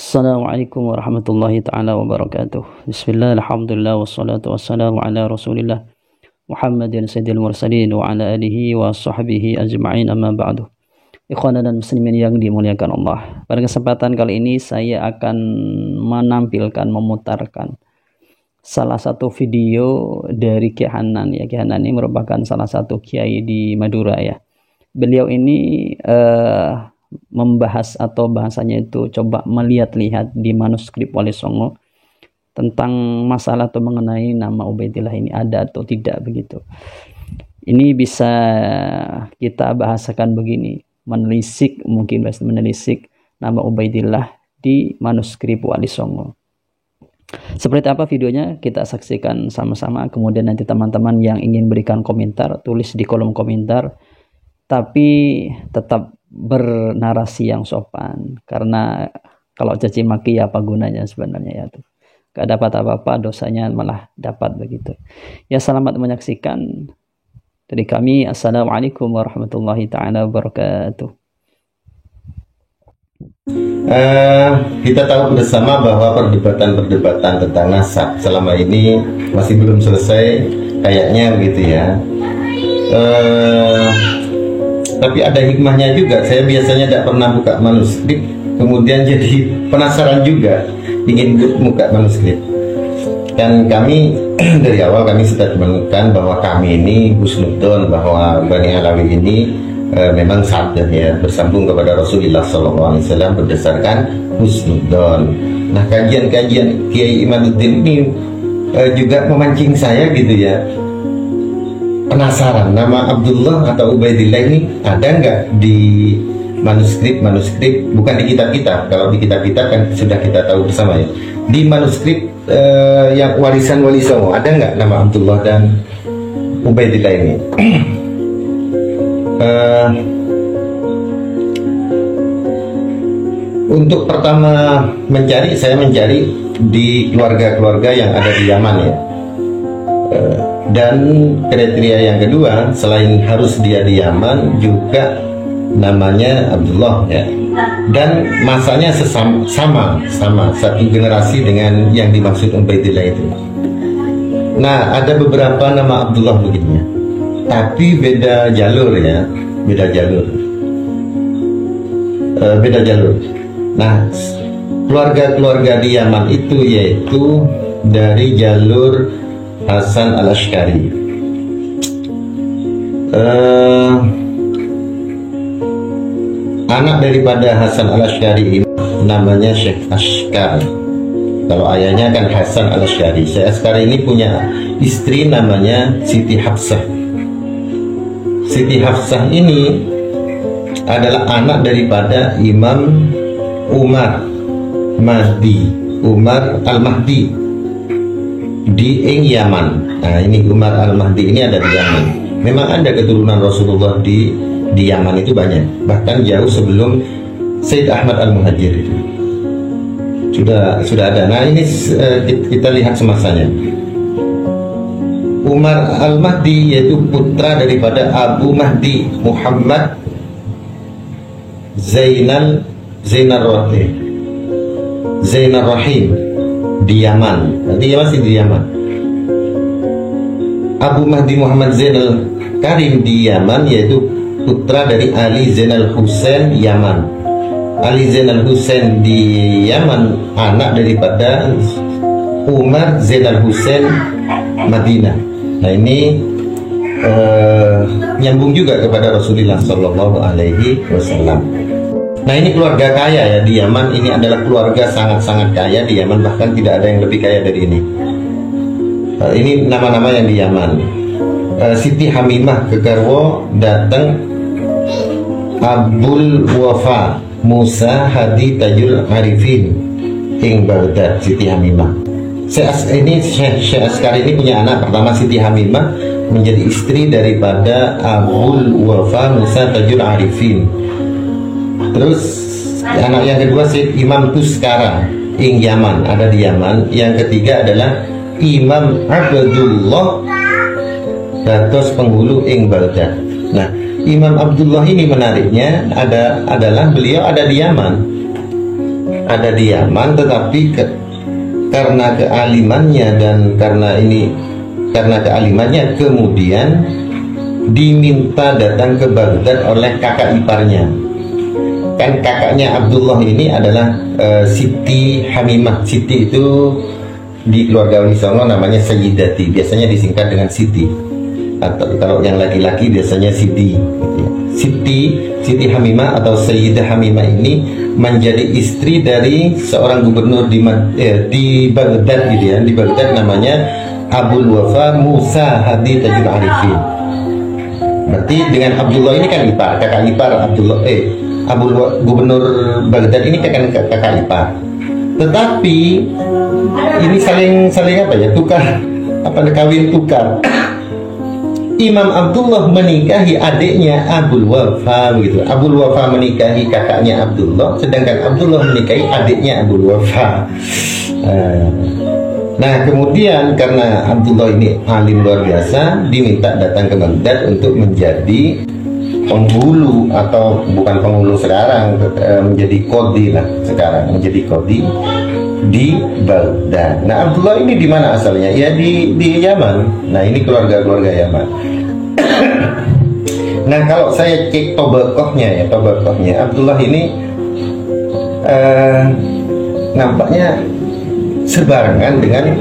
Assalamualaikum warahmatullahi ta'ala wabarakatuh. Bismillah, alhamdulillah, wassalatu wassalamu ala rasulillah Muhammadin sayyidil mursalin wa ala alihi wa sahbihi ajma'in, amma ba'du. Ikhwan dan muslimin yang dimuliakan Allah, pada kesempatan kali ini saya akan memutarkan salah satu video dari Kiai Hanan. Ya, Kiai Hanan ini merupakan salah satu kiai di Madura ya. Beliau ini membahas atau bahasanya itu coba melihat-lihat di manuskrip Wali Songo tentang masalah atau mengenai nama Ubaidillah ini ada atau tidak begitu. Ini bisa kita bahasakan begini, menelisik nama Ubaidillah di manuskrip Wali Songo. Seperti apa videonya kita saksikan sama-sama, kemudian nanti teman-teman yang ingin berikan komentar tulis di kolom komentar, tapi tetap bernarasi yang sopan, karena kalau caci maki ya apa gunanya sebenarnya ya tuh, gak dapat apa-apa, dosanya malah dapat begitu ya. Selamat menyaksikan dari kami. Assalamualaikum warahmatullahi ta'ala wabarakatuh. Kita tahu bersama bahwa perdebatan tentang nasab selama ini masih belum selesai kayaknya begitu ya. Tapi ada hikmahnya juga. Saya biasanya tidak pernah buka manuskrip, kemudian jadi penasaran juga, ingin buka manuskrip. Dan kami dari awal kami sudah menemukan bahwa kami ini husnudzon, bahwa Bani Alawi ini memang sadar ya, bersambung kepada Rasulullah SAW berdasarkan husnudzon. Nah, kajian-kajian Kiai Imaduddin ini juga memancing saya gitu ya, penasaran nama Abdullah atau Ubaidillah ini ada nggak di manuskrip, bukan di kitab-kitab. Kalau di kitab-kitab kan sudah kita tahu bersama ya. Di manuskrip yang warisan Wali Songo ada nggak nama Abdullah dan Ubaidillah ini? Untuk pertama saya mencari di keluarga-keluarga yang ada di Yaman ya. Dan kriteria yang kedua, selain harus dia di Yaman, juga namanya Abdullah ya. Dan masanya sama satu generasi dengan yang dimaksud Ubaidillah itu. Nah, ada beberapa nama Abdullah begini, tapi beda jalur ya, beda jalur. Nah, keluarga-keluarga di Yaman itu yaitu dari jalur Hasan Al-Ash'ari. Anak daripada Hasan Al-Ash'ari ini namanya Syekh Ashkar. Kalau ayahnya kan Hasan Al-Ash'ari. Syekh Ashkar ini punya istri namanya Siti Hafsah. Siti Hafsah ini adalah anak daripada Imam Umar Al-Mahdi di Yaman. Nah, ini Umar Al-Mahdi ini ada di Yaman. Memang ada keturunan Rasulullah di Yaman itu banyak, bahkan jauh sebelum Sayyid Ahmad Al-Muhajir itu sudah ada. Nah, ini kita lihat semasanya. Umar Al-Mahdi yaitu putra daripada Abu Mahdi Muhammad Zainal Rahim di Yaman. Nanti dia masih di Yaman. Abu Mahdi Muhammad Zainal Karim di Yaman yaitu putra dari Ali Zainal Husain Yaman. Ali Zainal Husain di Yaman anak daripada Umar Zainal Husain Madinah. Nah, ini nyambung juga kepada Rasulullah Shallallahu Alaihi Wasallam. Nah, ini keluarga kaya ya di Yaman. Ini adalah keluarga sangat-sangat kaya di Yaman, bahkan tidak ada yang lebih kaya dari ini. Ini nama-nama yang di Yaman. Siti Hamimah Kegarwo datang Abul Wafa Musa Hadi Tajul Arifin ing Baghdad. Siti Hamimah. Syekh Ashkar ini punya anak pertama Siti Hamimah, menjadi istri daripada Abul Wafa Musa Tajul Arifin. Terus anak yang kedua Imam Tuskara ing Yaman, ada di Yaman. Yang ketiga adalah Imam Abdullah dados penghulu ing Baghdad. Nah, Imam Abdullah ini menariknya adalah beliau ada di Yaman. ada di Yaman, tetapi karena kealimannya dan karena kealimannya kemudian diminta datang ke Baghdad oleh kakak iparnya. Kan kakaknya Abdullah ini adalah Siti Hamimah. Siti itu di keluarga Wali Songo namanya Sayyidati, biasanya disingkat dengan Siti, atau kalau yang laki-laki biasanya Siti. Siti Hamimah atau Sayyidah Hamimah ini menjadi istri dari seorang gubernur di Baghdad gitu ya. Di Baghdad namanya Abul Wafa Musa Hadi Tajul Arifin. Berarti dengan Abdullah ini kan ipar, kakak ipar Abdullah. Gubernur Baghdad ini kakak ipar. Tetapi ini saling apa ya? Kawin tukar. Imam Abdullah menikahi adiknya Abul Wafa gitu. Abul Wafa menikahi kakaknya Abdullah, sedangkan Abdullah menikahi adiknya Abul Wafa. Nah, kemudian karena Abdullah ini alim luar biasa, diminta datang ke Baghdad untuk menjadi penghulu, atau bukan penghulu sekarang, menjadi qadhi lah sekarang, menjadi qadhi di Baghdad. Nah, Abdullah ini di mana asalnya? Ya di Yaman. Nah, ini keluarga Yaman. Nah, kalau saya cek tobakohnya Abdullah ini nampaknya sebarengan dengan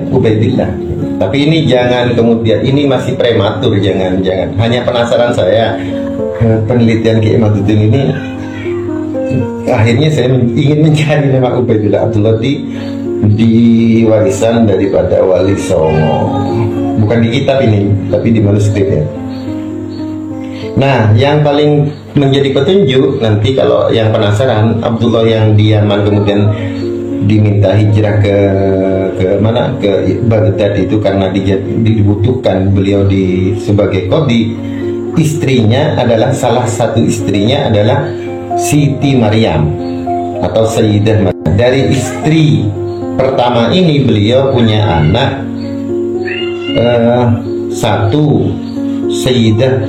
Ubaidillah. Tapi ini jangan kemudian, ini masih prematur, jangan hanya penasaran saya. Penelitian Ki Imaduddin ini akhirnya saya ingin mencari nama Ubaidillah Abdullah di warisan daripada Wali Songo, bukan di kitab ini tapi di manuskrip ya. Nah, yang paling menjadi petunjuk nanti kalau yang penasaran, Abdullah yang di Yaman kemudian diminta hijrah ke mana, ke Baghdad itu karena dibutuhkan beliau sebagai qadhi. Istrinya adalah, salah satu istrinya adalah Siti Maryam atau Sayyidah Maryam. Dari istri pertama ini beliau punya anak satu, Sayyidah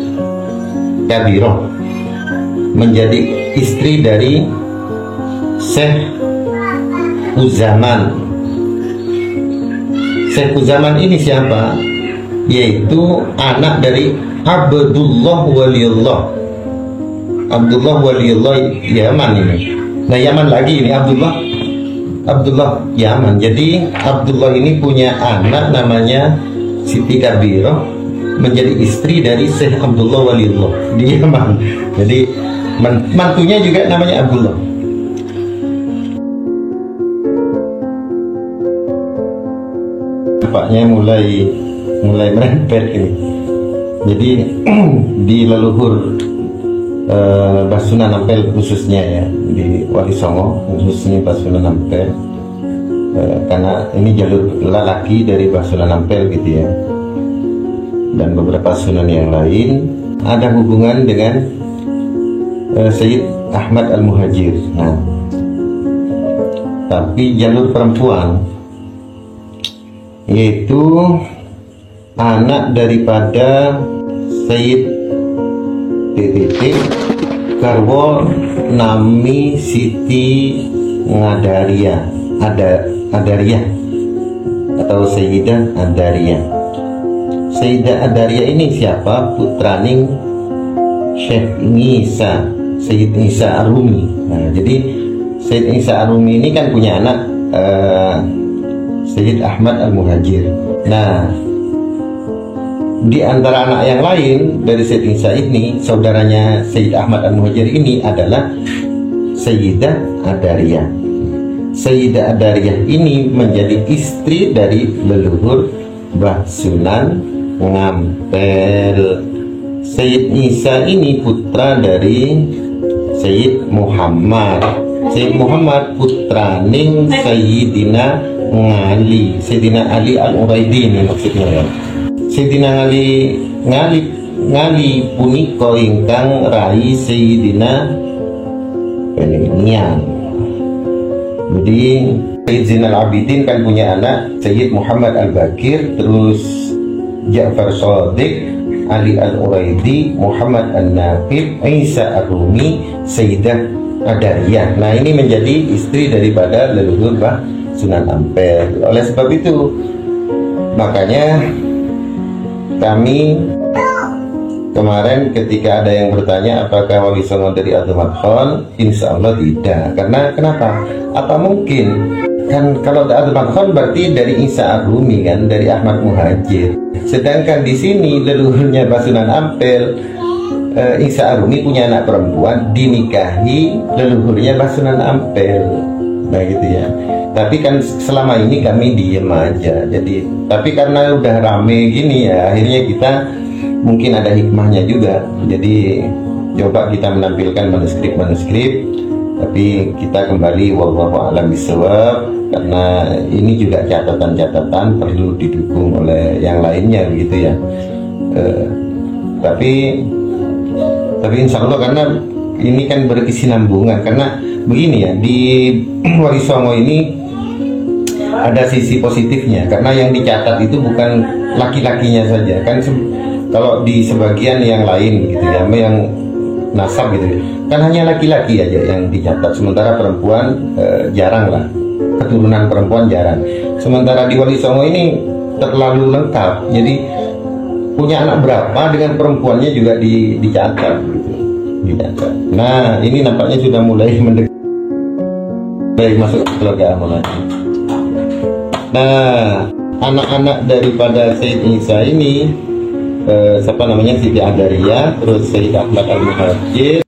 Kabirah, menjadi istri dari Syekh Uzaman. Syekh Uzaman ini siapa? Yaitu anak dari Abdullah Waliullah. Abdullah Waliullah Yaman ini. Nah, Yaman lagi ini Abdullah Yaman. Jadi Abdullah ini punya anak namanya Siti Kabirah, menjadi istri dari Syekh Abdullah Waliullah di Yaman. Jadi mantunya juga namanya Abdullah. Nampaknya mulai merempet ini. Jadi di leluhur Basunan Ampel khususnya ya, di Wali Songo khususnya Basunan Ampel, karena ini jalur lelaki dari Basunan Ampel gitu ya, dan beberapa sunan yang lain ada hubungan dengan Sayyid Ahmad Al-Muhajir. Nah, tapi jalur perempuan, yaitu anak daripada Sayyid TTT Garwo Nami Siti Ngadaria Adaria atau Sayyidah Adaria. Sayyidah Adaria ini siapa? Putraning Syekh Nisa, Sayyid Nisa Arumi. Nah, jadi Sayyid Nisa Arumi ini kan punya anak Sayyid Ahmad Al-Muhajir. Nah, di antara anak yang lain dari Sayyid Nisa ini, saudaranya Sayyid Ahmad Al-Muhajir ini adalah Sayyidah Adaria. Sayyidah Adaria ini menjadi istri dari leluhur Basunan Ngampel. Sayyid Nisa ini putra dari Sayyid Muhammad. Sayyid Muhammad putraning Sayyidina Ngali, Sayyidina Ali Al-Uraidi ini maksudnya ya. Sayyidina Ngali punika ingkang rai Sayyidina Nian. Jadi Sayyid Zainal Abidin kan punya anak Sayyid Muhammad Al-Bakir, terus Ja'far Shadiq, Ali Al-Uraidi, Muhammad Al-Naqib, Isa Ar-Rumi, Sayyidah Adariyah. Nah, ini menjadi istri daripada leluhur Mbah Sunan Ampel. Oleh sebab itu, makanya kami kemarin ketika ada yang bertanya apakah Wali Songo dari Abdul Khan, insya Allah tidak. Karena kenapa? Apa mungkin? Kan kalau Abdul Khan berarti dari Isa Ar-Rumi kan, dari Ahmad Muhajir. Sedangkan di sini leluhurnya Mbah Sunan Ampel, Isa Ar-Rumi punya anak perempuan, dinikahi leluhurnya Mbah Sunan Ampel. Nah gitu ya. Tapi kan selama ini kami diem aja. Jadi, tapi karena udah rame gini ya, akhirnya kita mungkin ada hikmahnya juga. Jadi coba kita menampilkan manuskrip-manuskrip, tapi kita kembali wallahu a'lam bishawab, karena ini juga catatan-catatan perlu didukung oleh yang lainnya begitu ya. Tapi insya Allah, karena ini kan berkesinambungan, karena begini ya, di Wali Songo ini ada sisi positifnya, karena yang dicatat itu bukan laki-lakinya saja kan. Kalau di sebagian yang lain gitu ya, yang nasab gitu kan hanya laki-laki aja yang dicatat, sementara perempuan jarang lah, keturunan perempuan jarang. Sementara di Wali Songo ini terlalu lengkap, jadi punya anak berapa dengan perempuannya juga dicatat gitu, dicatat. Nah, ini nampaknya sudah mulai masuk ke keluarga mulai. Nah, anak-anak daripada Sayyid Isa ini siapa namanya, Siti Adariyah, terus Sayyid Ahmad Al-Muhajir,